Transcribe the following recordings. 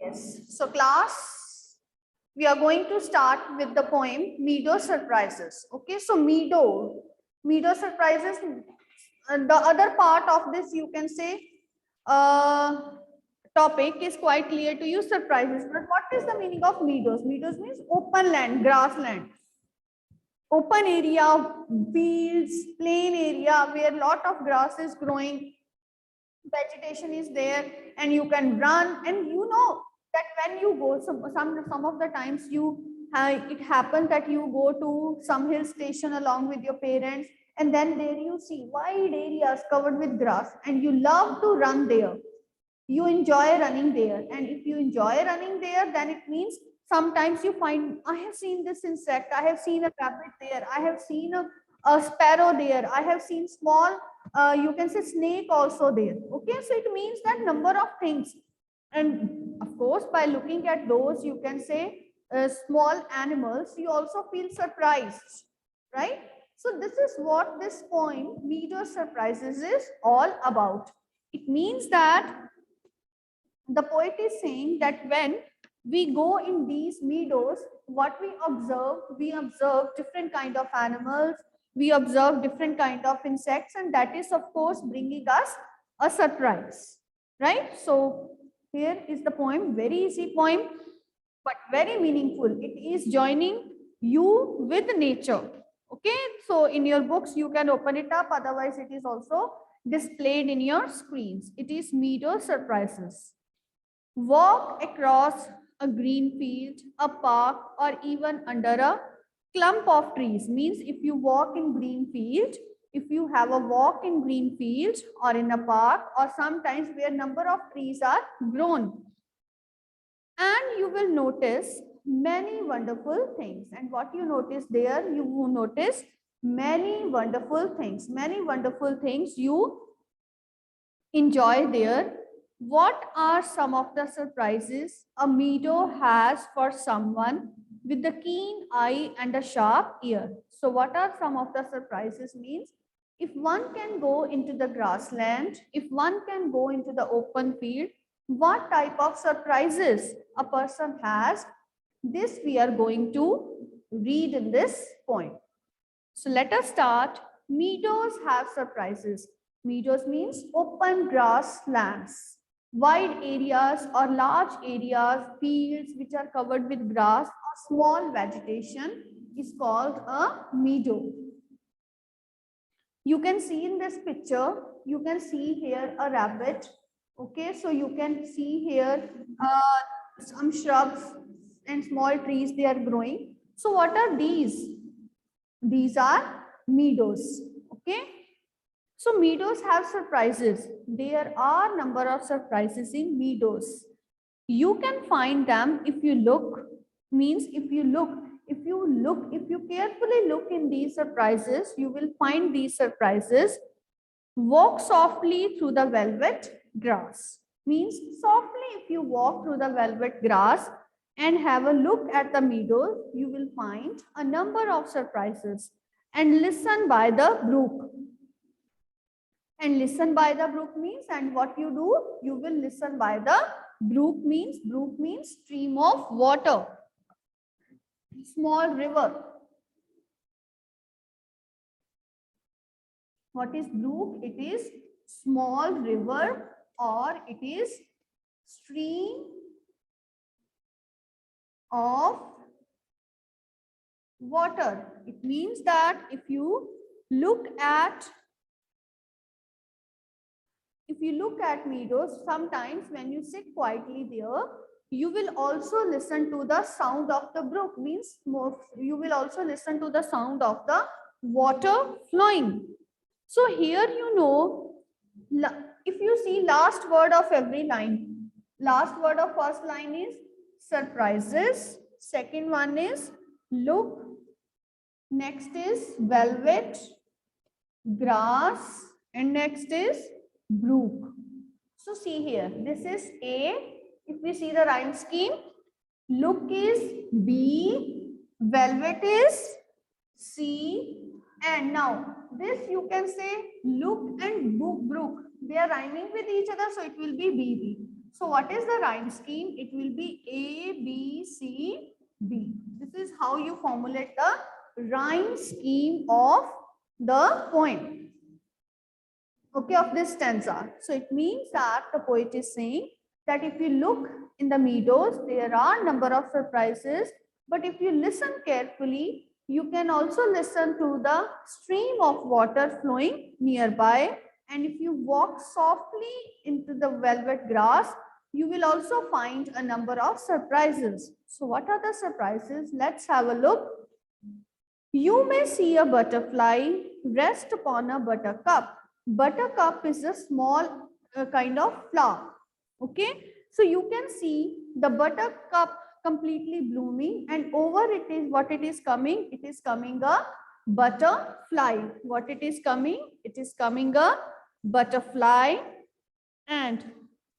Yes. So class, we are going to start with the poem Meadow Surprises. Okay, so Meadow Surprises. The other part of this, you can say, topic is quite clear to you, surprises. But what is the meaning of meadows? Meadows means open land, grassland, open area, fields, plain area where lot of grass is growing, vegetation is there, and you can run. And you know that when you go some of the times it happens that you go to some hill station along with your parents, and then there you see wide areas covered with grass, and you love to run there. You enjoy running there, and if you enjoy running there, then it means sometimes you find, I have seen this insect, I have seen a rabbit there, I have seen a sparrow there, I have seen small you can say snake also there. Okay, so it means that number of things. And of course, by looking at those, you can say small animals, you also feel surprised, right? So this is what this poem Meadow Surprises is all about. It means that the poet is saying that when we go in these meadows, what we observe different kind of animals, we observe different kind of insects, and that is of course bringing us a surprise, right? So here is the poem, very easy poem but very meaningful. It is joining you with nature. Okay, so in your books you can open it up, otherwise it is also displayed in your screens. It is Meadow Surprises. Walk across a green field, a park, or even under a clump of trees. Means if you walk in green field, if you have a walk in green field or in a park, or sometimes where number of trees are grown, and you will notice many wonderful things. And what you notice there, you will notice many wonderful things. Many wonderful things you enjoy there. What are some of the surprises a meadow has for someone with a keen eye and a sharp ear? So what are some of the surprises means? If one can go into the grassland, if one can go into the open field, what type of surprises a person has? This we are going to read in this poem. So let us start. Meadows have surprises. Meadows means open grass lands, wide areas or large areas, fields which are covered with grass or small vegetation is called a meadow. You can see in this picture, you can see here a rabbit. Okay, so you can see here some shrubs and small trees, they are growing. So what are these? These are meadows. Okay, so meadows have surprises. There are number of surprises in meadows. You can find them if you look. Means if you carefully look in these surprises, you will find these surprises. Walk softly through the velvet grass. Means softly if you walk through the velvet grass and have a look at the meadows, you will find a number of surprises. And listen by the brook. And listen by the brook means, and what you do, you will listen by the brook means stream of water, small river. What is brook? It is small river, or it is stream of water. It means that if you look at meadows, sometimes when you sit quietly there, you will also listen to the sound of the brook. Means you will also listen to the sound of the water flowing. So here you know, if you see last word of every line, last word of first line is surprises, second one is look, next is velvet, grass, and next is brook. So see here, this is A. If we see the rhyme scheme, look is B, velvet is C, and now this you can say look and brook. They are rhyming with each other, so it will be BB. So what is the rhyme scheme? It will be A, B, C, B. This is how you formulate the rhyme scheme of the poem. Okay, of this stanza. So it means that the poet is saying that if you look in the meadows, there are number of surprises. But if you listen carefully, you can also listen to the stream of water flowing nearby. And if you walk softly into the velvet grass, you will also find a number of surprises. So what are the surprises? Let's have a look. You may see a butterfly rest upon a buttercup. Buttercup is a small kind of flower. Okay, so you can see the buttercup completely blooming, and over it is what it is coming. It is coming a butterfly. What it is coming? It is coming a butterfly, and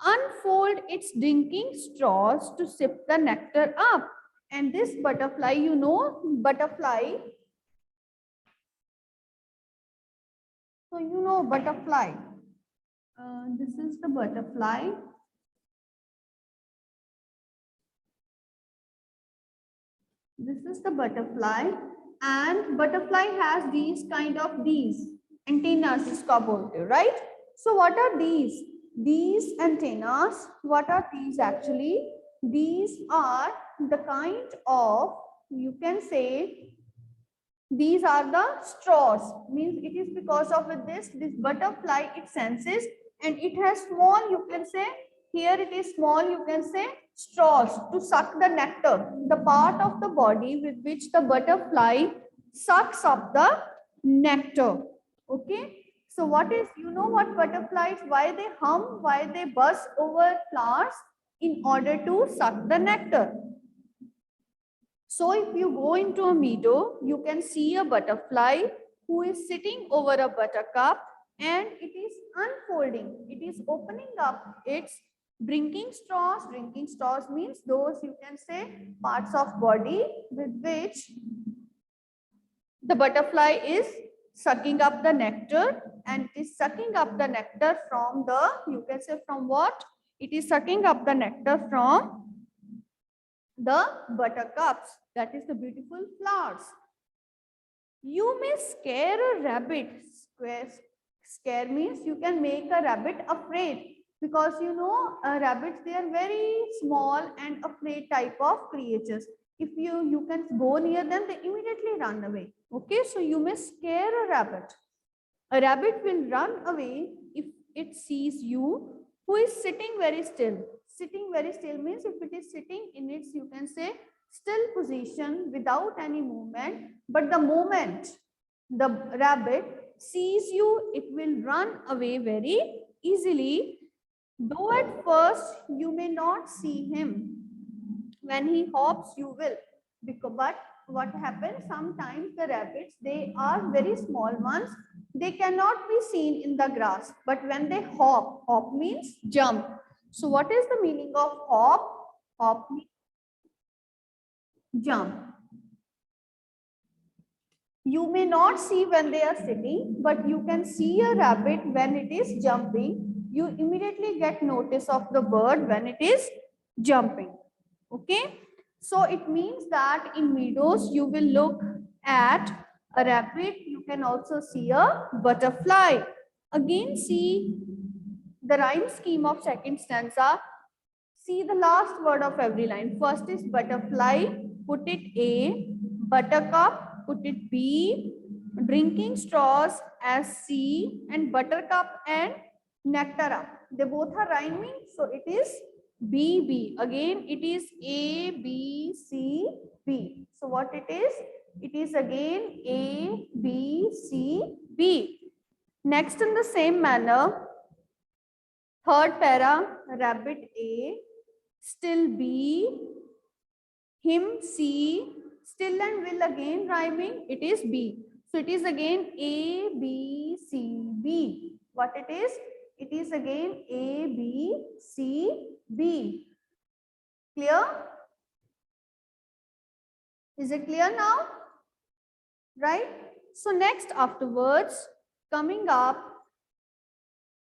unfold its drinking straws to sip the nectar up. And this butterfly, you know, butterfly. So you know butterfly. This is the butterfly. This is the butterfly, and butterfly has these antennas, iska bolte, right? So what are these? These antennas, what are these actually? These are the kind of, you can say, these are the straws. Means it is because of this butterfly, it senses, and it has small, you can say, here it is small, you can say, straws to suck the nectar, the part of the body with which the butterfly sucks up the nectar. Okay, so what is, you know what butterflies, why they hum, why they buzz over flowers? In order to suck the nectar. So if you go into a meadow, you can see a butterfly who is sitting over a buttercup, and it is unfolding. It is opening up its drinking straws. Drinking straws means those, you can say, parts of body with which the butterfly is sucking up the nectar, and it is sucking up the nectar from the, you can say, from what? It is sucking up the nectar from the buttercups, that is the beautiful flowers. You may scare a rabbit. Scare means you can make a rabbit afraid, because you know rabbits, they are very small and afraid type of creatures. If you can go near them, they immediately run away. Okay, so you may scare a rabbit. A rabbit will run away if it sees you who is sitting very still. Sitting very still means if it is sitting in its, you can say, still position without any movement, but the moment the rabbit sees you, it will run away very easily. Though at first you may not see him, when he hops you will. But what happens, sometimes the rabbits, they are very small ones, they cannot be seen in the grass, but when they hop means jump. So what is the meaning of hop? Hop means jump. You may not see when they are sitting, but you can see a rabbit when it is jumping. You immediately get notice of the bird when it is jumping. Okay, so it means that in meadows you will look at a rabbit, you can also see a butterfly. Again, see the rhyme scheme of second stanza. See the last word of every line. First is butterfly, put it A, buttercup, put it B, drinking straws as C, and buttercup and nectar up. They both are rhyming, so it is B, B. Again, it is A, B, C, B. So what it is? It is again A, B, C, B. Next, in the same manner, third para, rabbit A, still B, him C, still and will again rhyming, it is B. So it is again A, B, C, B. What it is? It is again A, B, C, B. Clear? Is it clear now? Right? So next, afterwards, coming up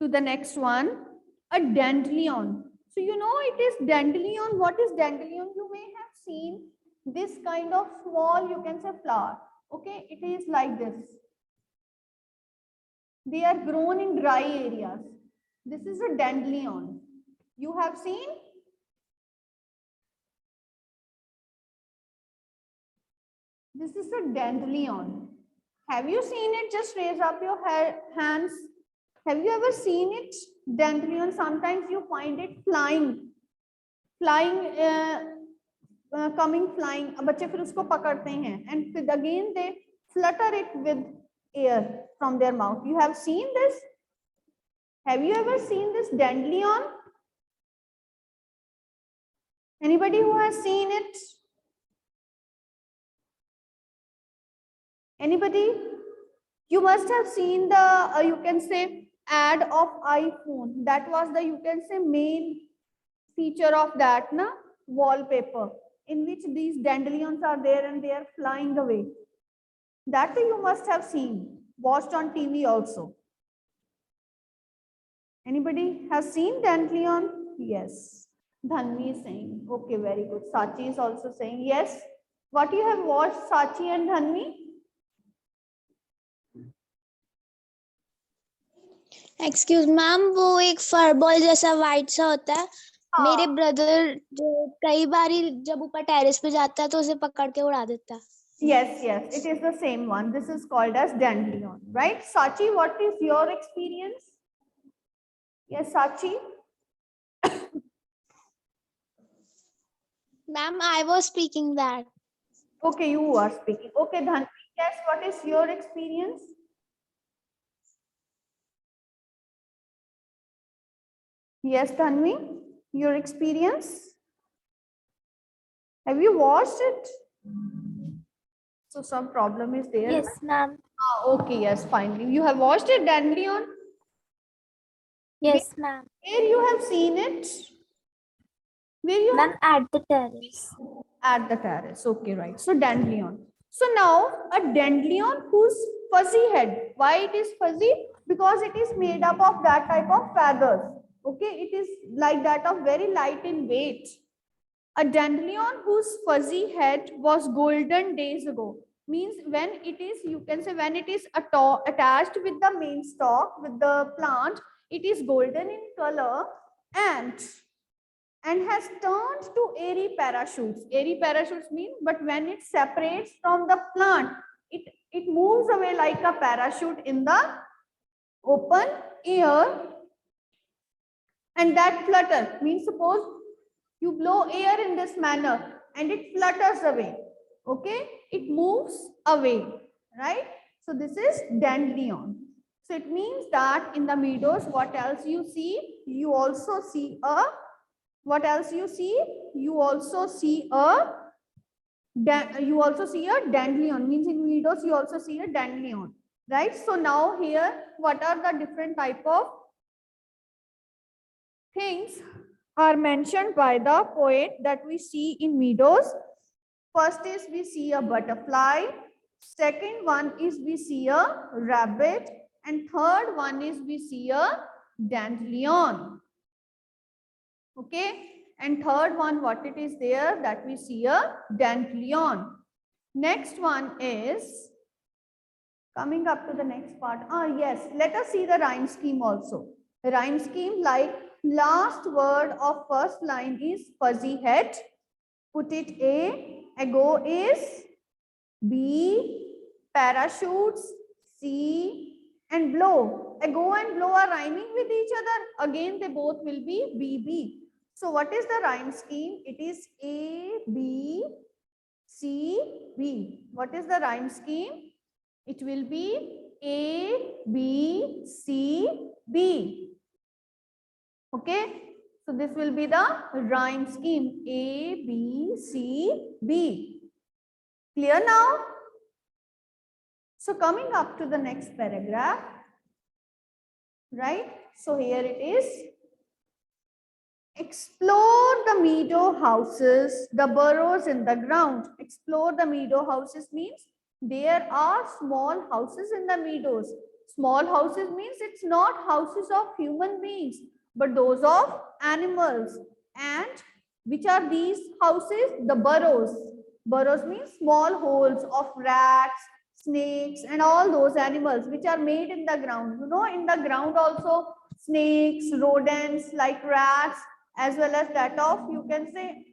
to the next one, a dandelion. So you know it is dandelion. What is dandelion? You may have seen this kind of small, you can say, flower. Okay, it is like this. They are grown in dry areas. This is a dandelion. You have seen? This is a dandelion. Have you seen it? Just raise up your hands. Have you ever seen it? Dandelion, sometimes you find it flying, coming flying. बच्चे फिर उसको पकड़ते हैं and फिर again they flutter it with air from their mouth. You have seen this? Have you ever seen this dandelion? Anybody who has seen it? Anybody? You must have seen the, you can say, ad of iPhone. That was the, you can say, main feature of that na wallpaper, in which these dandelions are there and they are flying away. That you must have seen, watched on TV also. Anybody has seen dandelion? Yes. Dhanvi is saying, okay, very good. Sachi is also saying, yes. What you have watched, Sachi and Dhanvi? Excuse ma'am, वो एक फरबॉल जैसा white सा होता है। मेरे brother जो कई बार जब ऊपर टेरेस पे जाता है तो उसे पकड़ के उड़ा देता है। Yes, yes, it is the same one. This is called as dandelion, right? Sachi, what is your experience? Yes, Sachi. Ma'am, I was speaking that. Okay, you are speaking. Okay, Dhanvi, yes, what is your experience? Yes, Dhanvi, your experience? Have you watched it? So some problem is there. Yes, ma'am. Okay, yes, finally. You have watched it, dandelion? Yes, ma'am. Where you have seen it? Where you Ma'am, at the terrace. At the terrace. Okay, right. So dandelion. So now a dandelion whose fuzzy head. Why it is fuzzy? Because it is made up of that type of feathers. Okay, it is like that of very light in weight. A dandelion whose fuzzy head was golden days ago. Means when it is, you can say, when it is attached with the main stalk, with the plant, it is golden in color and has turned to airy parachutes. Airy parachutes mean, but when it separates from the plant, it moves away like a parachute in the open air, and that flutter means, suppose you blow air in this manner and it flutters away. Okay, it moves away, right? So this is dandelion. So it means that in the meadows, what else you see? You also see a, what else you see? You also see a dandelion. Means in meadows you also see a dandelion, right? So now here, what are the different type of things are mentioned by the poet that we see in meadows? First is we see a butterfly. Second one is we see a rabbit. And third one is we see a dandelion. Okay. And third one, what it is there, that we see a dandelion. Next one is coming up to the next part. Yes, let us see the rhyme scheme also. The rhyme scheme, like last word of first line is fuzzy head. Put it A. Ago is B. Parachutes C. And blow. Ago and blow are rhyming with each other. Again, they both will be BB. So what is the rhyme scheme? It is A, B, C, B. What is the rhyme scheme? It will be A, B, C, B. Okay. So this will be the rhyme scheme. A, B, C, B. Clear now? So coming up to the next paragraph. Right. So here it is. Explore the meadow houses, the burrows in the ground. Explore the meadow houses means there are small houses in the meadows. Small houses means it's not houses of human beings, but those of animals. And which are these houses? The burrows. Burrows means small holes of rats, snakes, and all those animals which are made in the ground. You know, in the ground also snakes, rodents like rats, as well as that of, you can say,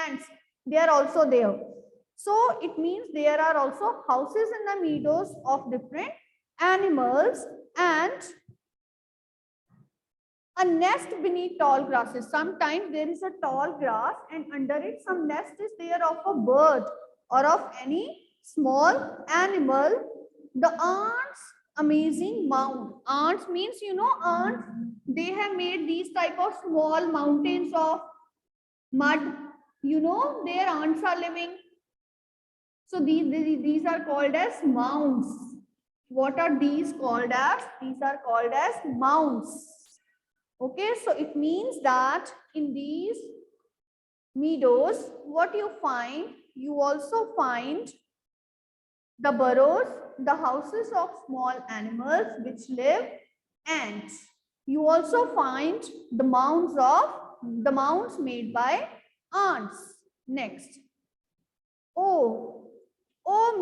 ants. They are also there. So it means there are also houses in the meadows of different animals, and a nest beneath tall grasses. Sometimes there is a tall grass and under it some nest is there of a bird or of any small animal. The ants amazing mound. Ants means, you know, ants, they have made these type of small mountains of mud. You know, their ants are living. So these are called as mounds. What are these called as? These are called as mounds. Okay, so it means that in these meadows, what you find, you also find the burrows, the houses of small animals which live, and you also find the mounds made by ants. Next. Oh,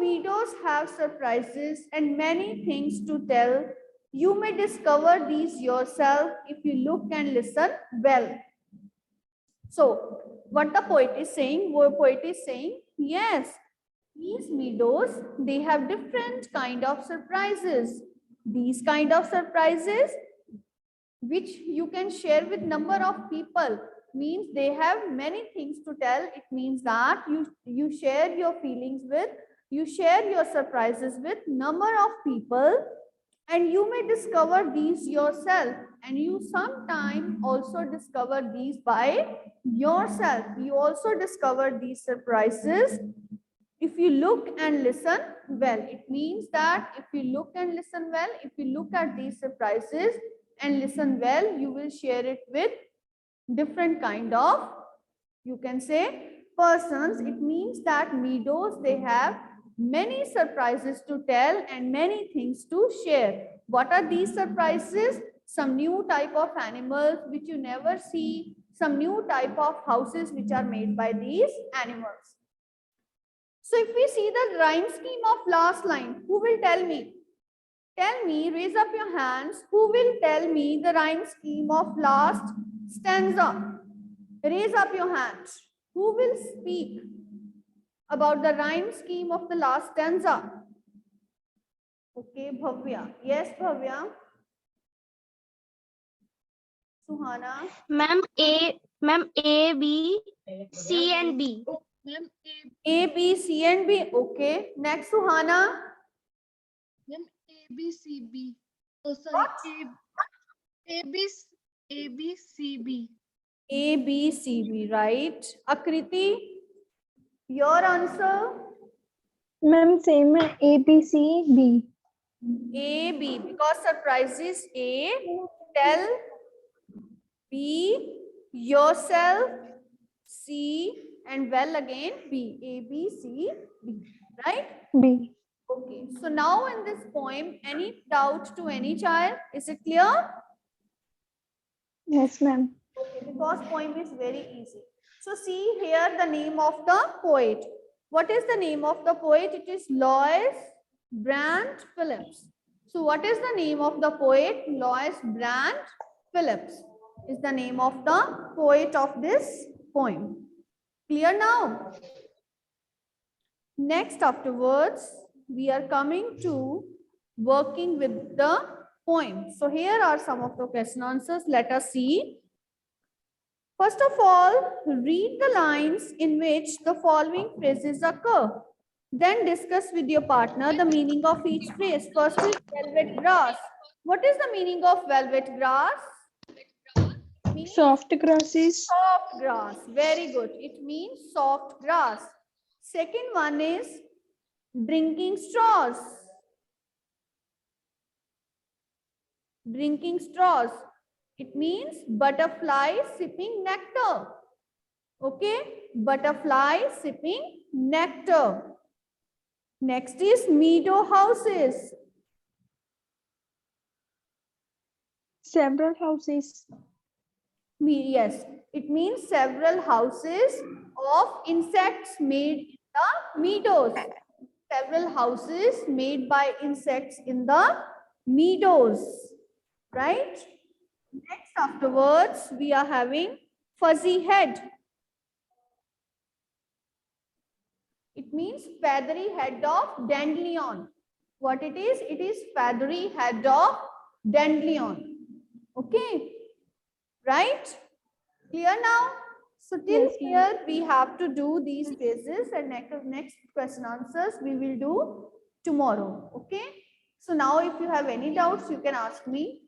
meadows have surprises and many things to tell. You may discover these yourself if you look and listen well. So, what the poet is saying? Poet is saying, yes, these meadows, they have different kind of surprises. These kind of surprises, which you can share with number of people, means they have many things to tell. It means that you share your feelings with, you share your surprises with number of people, and you may discover these yourself, and you sometime also discover these by yourself. You also discover these surprises if you look and listen well. It means that if you look and listen well, if you look at these surprises and listen well, you will share it with different kind of, you can say, persons. It means that meadows, they have many surprises to tell and many things to share. What are these surprises? Some new type of animals which you never see, some new type of houses which are made by these animals. So if we see the rhyme scheme of last line, who will tell me? Tell me, raise up your hands. Who will tell me the rhyme scheme of last stanza? Raise up your hands. Who will speak about the rhyme scheme of the last stanza? Okay, Bhavya. Yes, Bhavya. Suhana. Ma'am, A, B, C and B. Ma'am, A, B, C and B. Okay. Next, Suhana. ma'am, A, B, C, B. Oh, sorry. What? A, B, C, B. A, B, C, B, right? Akriti, your answer? Ma'am, same है A, B, C, B. A, B, because surprise is A, tell, B, yourself, C, and well again, B, A, B, C, B, right? B. Okay, so now in this poem, any doubt to any child? Is it clear? Yes, ma'am. Okay, because poem is very easy. So see here the name of the poet. What is the name of the poet? It is Louis Brandt Phillips. So what is the name of the poet? Louis Brandt Phillips is the name of the poet of this poem. Clear now? Next, afterwards, we are coming to working with the poem. So here are some of the question answers. Let us see. First of all, read the lines in which the following phrases occur. Then discuss with your partner the meaning of each phrase. First is velvet grass. What is the meaning of velvet grass? Means Soft grasses. soft grass. Very good. It means soft grass. Second one is drinking straws. Drinking straws. It means butterfly sipping nectar. Okay, butterfly sipping nectar. Next is meadow houses. Several houses. Yes, it means several houses of insects made in the meadows. Several houses made by insects in the meadows, right? Next, afterwards, we are having fuzzy head. It means feathery head of dandelion. What it is? It is feathery head of dandelion. Okay, right? Clear now? So till Yes, ma'am. here we have to do these phases, and next question answers we will do tomorrow. Okay. So now if you have any doubts, you can ask me.